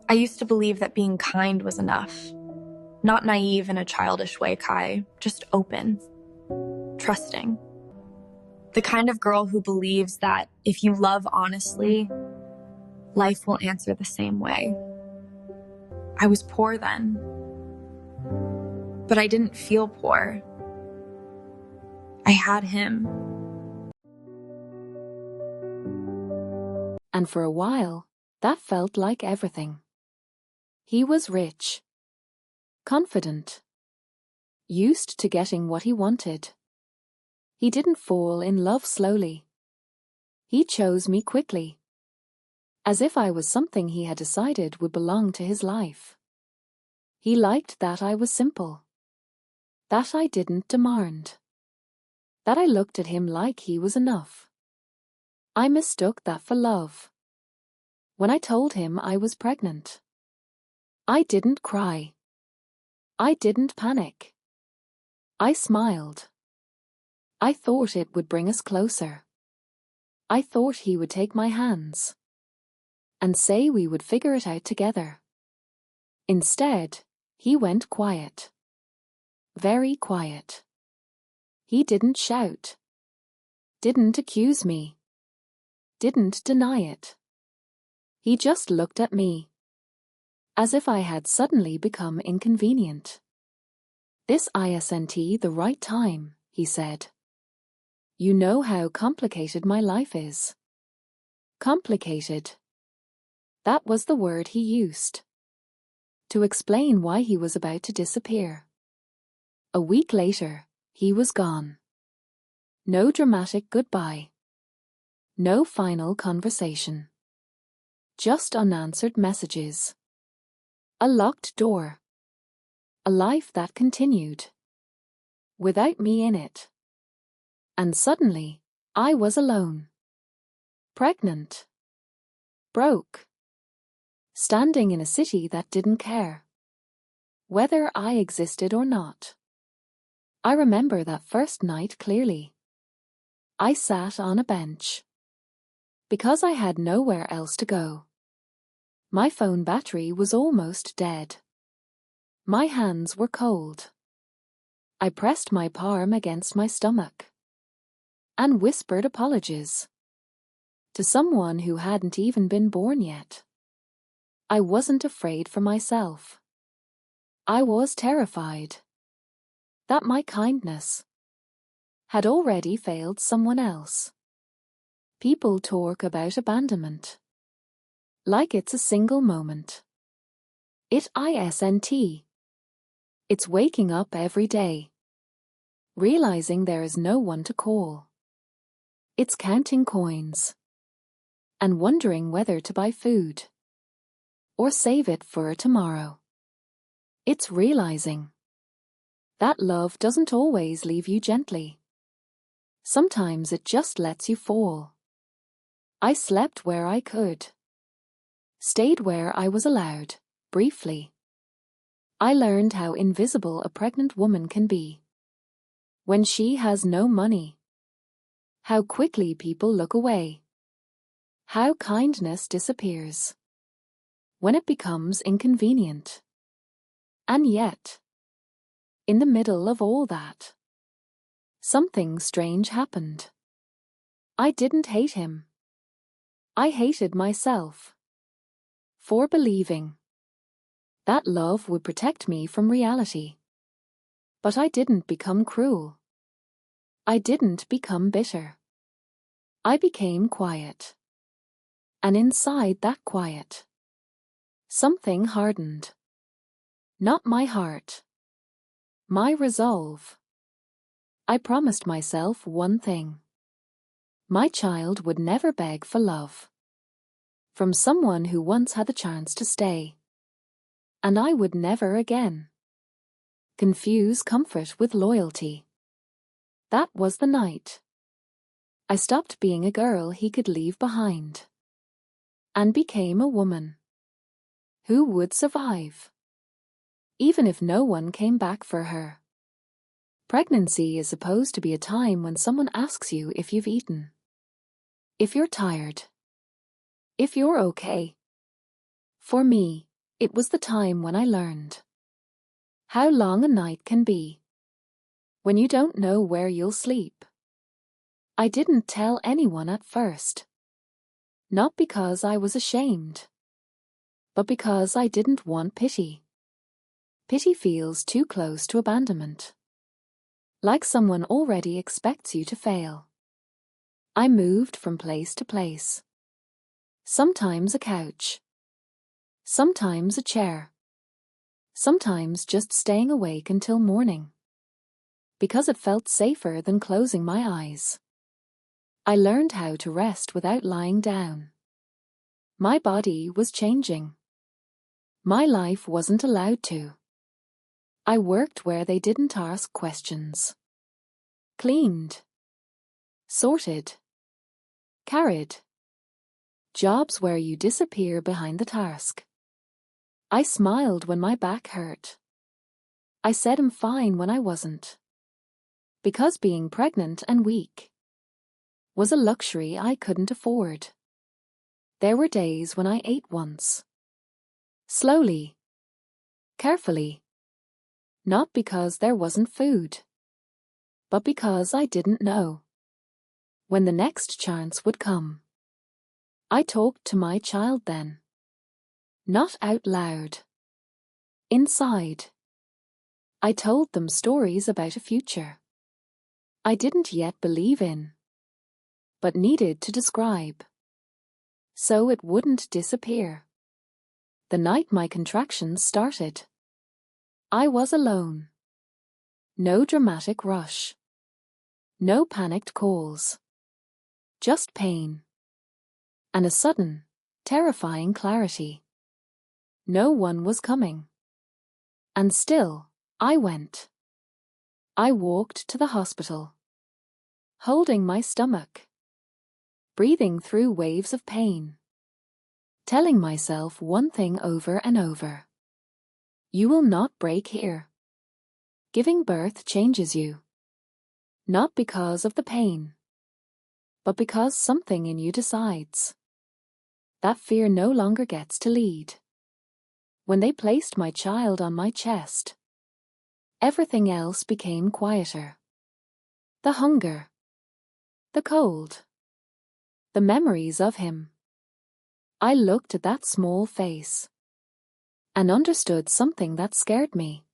I used to believe that being kind was enough. Not naive in a childish way, Kai, just open, trusting. The kind of girl who believes that if you love honestly, life will answer the same way. I was poor then, but I didn't feel poor. I had him. And for a while, that felt like everything. He was rich, confident, used to getting what he wanted. He didn't fall in love slowly. He chose me quickly, as if I was something he had decided would belong to his life. He liked that I was simple, that I didn't demand, that I looked at him like he was enough. I mistook that for love. When I told him I was pregnant, I didn't cry. I didn't panic. I smiled. I thought it would bring us closer. I thought he would take my hands and say we would figure it out together. Instead, he went quiet. Very quiet. He didn't shout. Didn't accuse me. Didn't deny it. He just looked at me, as if I had suddenly become inconvenient. "This isn't the right time," he said. "You know how complicated my life is." Complicated. That was the word he used to explain why he was about to disappear. A week later, he was gone. No dramatic goodbye. No final conversation. Just unanswered messages. A locked door. A life that continued, without me in it. And suddenly, I was alone. Pregnant. Broke. Standing in a city that didn't care whether I existed or not. I remember that first night clearly. I sat on a bench, because I had nowhere else to go. My phone battery was almost dead. My hands were cold. I pressed my palm against my stomach and whispered apologies to someone who hadn't even been born yet. I wasn't afraid for myself. I was terrified that my kindness had already failed someone else. People talk about abandonment like it's a single moment. It isn't. It's waking up every day, realizing there is no one to call. It's counting coins and wondering whether to buy food or save it for tomorrow. It's realizing that love doesn't always leave you gently. Sometimes it just lets you fall. I slept where I could. Stayed where I was allowed, briefly. I learned how invisible a pregnant woman can be when she has no money. How quickly people look away. How kindness disappears when it becomes inconvenient. And yet, in the middle of all that, something strange happened. I didn't hate him. I hated myself for believing that love would protect me from reality. But I didn't become cruel. I didn't become bitter. I became quiet. And inside that quiet, something hardened. Not my heart. My resolve. I promised myself one thing. My child would never beg for love from someone who once had the chance to stay. And I would never again confuse comfort with loyalty. That was the night I stopped being a girl he could leave behind and became a woman who would survive, even if no one came back for her. Pregnancy is supposed to be a time when someone asks you if you've eaten, if you're tired, if you're okay. For me, It was the time when I learned how long a night can be when you don't know where you'll sleep. I didn't tell anyone at first, not because I was ashamed, but because I didn't want pity. Pity feels too close to abandonment, like someone already expects you to fail. I moved from place to place. Sometimes a couch, sometimes a chair, sometimes just staying awake until morning, because it felt safer than closing my eyes. I learned how to rest without lying down. My body was changing. My life wasn't allowed to. I worked where they didn't ask questions. Cleaned. Sorted. Carried. Jobs where you disappear behind the task. I smiled when my back hurt. I said I'm fine when I wasn't. Because being pregnant and weak was a luxury I couldn't afford. There were days when I ate once. Slowly. Carefully. Not because there wasn't food, but because I didn't know when the next chance would come. I talked to my child then. Not out loud. Inside. I told them stories about a future I didn't yet believe in, but needed to describe, so it wouldn't disappear. The night my contractions started, I was alone. No dramatic rush. No panicked calls. Just pain. And a sudden, terrifying clarity. No one was coming. And still, I went. I walked to the hospital, holding my stomach, breathing through waves of pain, telling myself one thing over and over. You will not break here. Giving birth changes you. Not because of the pain, but because something in you decides. That fear no longer gets to lead. When they placed my child on my chest, everything else became quieter. The hunger, the cold, the memories of him. I looked at that small face and understood something that scared me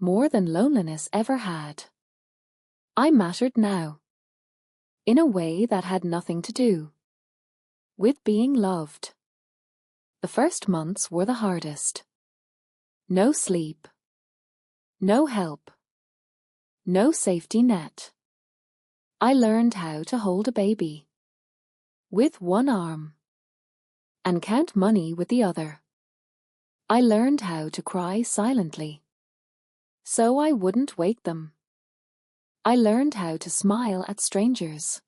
more than loneliness ever had. I mattered now, in a way that had nothing to do with being loved. The first months were the hardest. No sleep. No help. No safety net. I learned how to hold a baby with one arm and count money with the other. I learned how to cry silently so I wouldn't wake them. I learned how to smile at strangers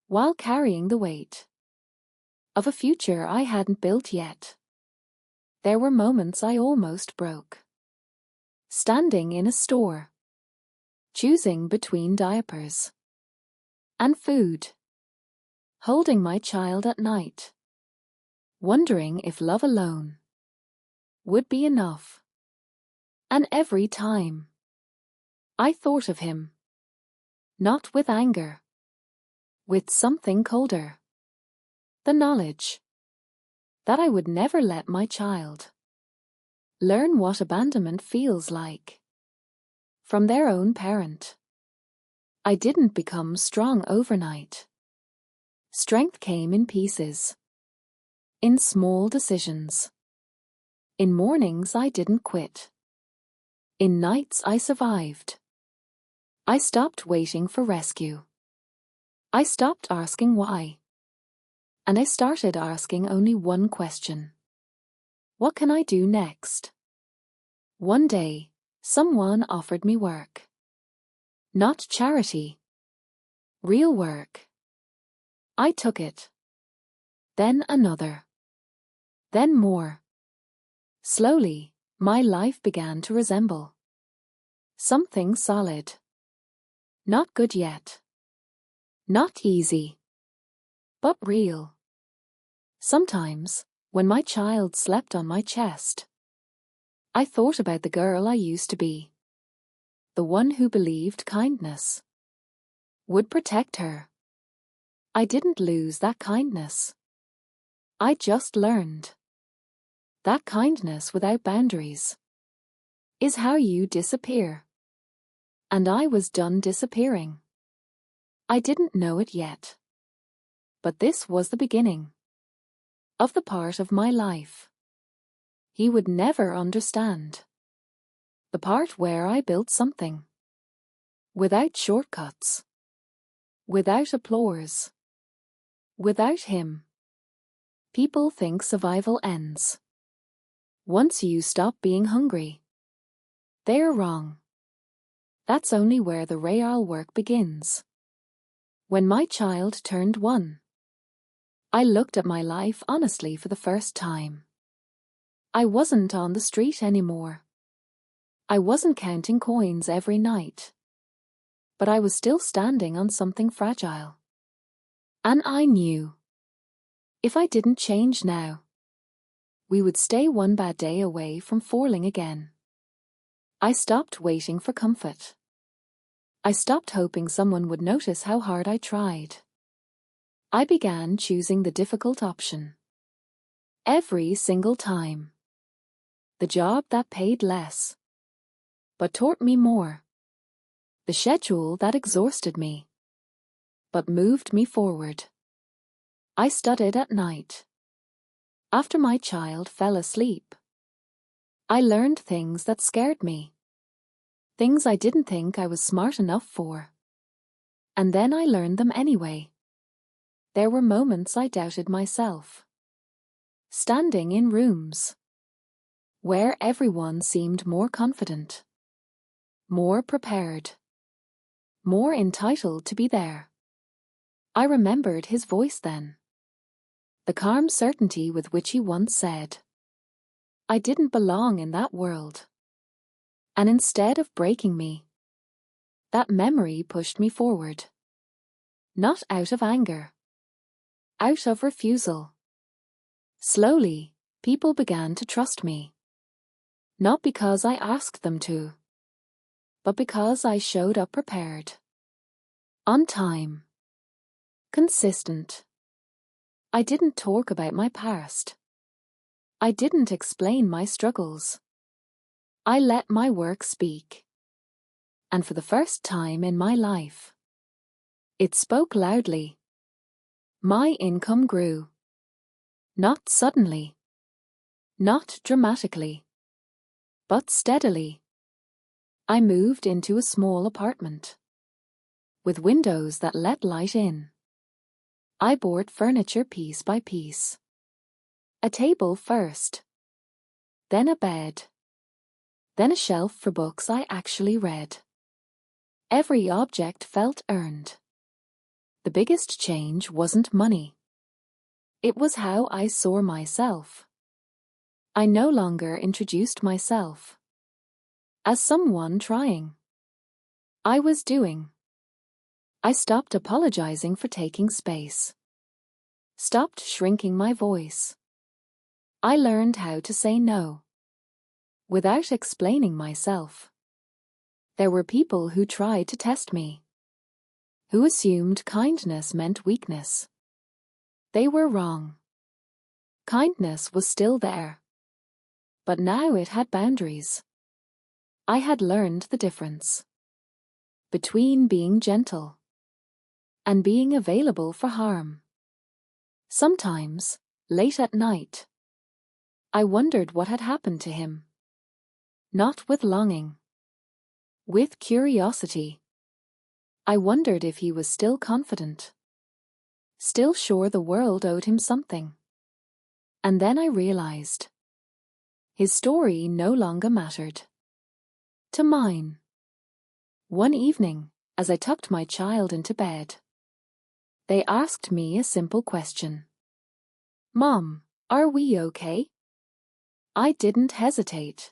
while carrying the weight of a future I hadn't built yet. There were moments I almost broke. Standing in a store, choosing between diapers and food, holding my child at night, wondering if love alone would be enough. And every time I thought of him, not with anger, with something colder. The knowledge that I would never let my child learn what abandonment feels like from their own parent. I didn't become strong overnight. Strength came in pieces, in small decisions. In mornings I didn't quit. In nights I survived. I stopped waiting for rescue. I stopped asking why. And I started asking only one question. What can I do next? One day, someone offered me work. Not charity. Real work. I took it. Then another. Then more. Slowly, my life began to resemble something solid. Not good yet. Not easy. But real. Sometimes, When my child slept on my chest, I thought about the girl I used to be. The one who believed kindness would protect her. I didn't lose that kindness. I just learned that kindness without boundaries is how you disappear. And I was done disappearing. I didn't know it yet. But this was the beginning of the part of my life he would never understand. The part where I built something without shortcuts, without applause, without him. People think survival ends once you stop being hungry. They're wrong. That's only where the real work begins. When my child turned 1, I looked at my life honestly for the first time. I wasn't on the street anymore. I wasn't counting coins every night. But I was still standing on something fragile. And I knew, if I didn't change now, we would stay one bad day away from falling again. I stopped waiting for comfort. I stopped hoping someone would notice how hard I tried. I began choosing the difficult option. Every single time. The job that paid less, but taught me more. The schedule that exhausted me, but moved me forward. I studied at night. After my child fell asleep, I learned things that scared me. Things I didn't think I was smart enough for. And then I learned them anyway. There were moments I doubted myself. Standing in rooms where everyone seemed more confident, more prepared, more entitled to be there. I remembered his voice then. The calm certainty with which he once said, I didn't belong in that world. And instead of breaking me, that memory pushed me forward. Not out of anger, out of refusal. Slowly, people began to trust me. Not because I asked them to, but because I showed up prepared. On time. Consistent. I didn't talk about my past. I didn't explain my struggles. I let my work speak. And for the first time in my life, it spoke loudly. My income grew. Not suddenly. Not dramatically. But steadily. I moved into a small apartment with windows that let light in. I bought furniture piece by piece. A table first, then a bed, then a shelf for books I actually read. Every object felt earned. The biggest change wasn't money. It was how I saw myself. I no longer introduced myself as someone trying. I was doing. I stopped apologizing for taking space. Stopped shrinking my voice. I learned how to say no without explaining myself. There were people who tried to test me, who assumed kindness meant weakness. They were wrong. Kindness was still there, but now it had boundaries. I had learned the difference between being gentle and being available for harm. Sometimes, late at night, I wondered what had happened to him. Not with longing, with curiosity. I wondered if he was still confident, still sure the world owed him something. And then I realized his story no longer mattered to mine. One evening, as I tucked my child into bed, they asked me a simple question. Mom, are we okay? I didn't hesitate.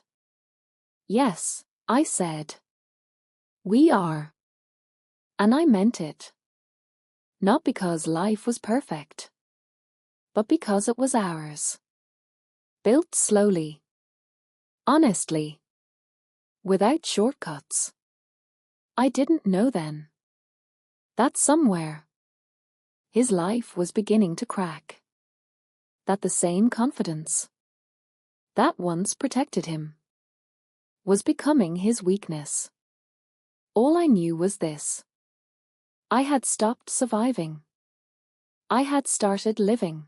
Yes, I said. We are. And I meant it. Not because life was perfect, but because it was ours. Built slowly. Honestly. Without shortcuts. I didn't know then that somewhere his life was beginning to crack. That the same confidence that once protected him was becoming his weakness. All I knew was this. I had stopped surviving. I had started living.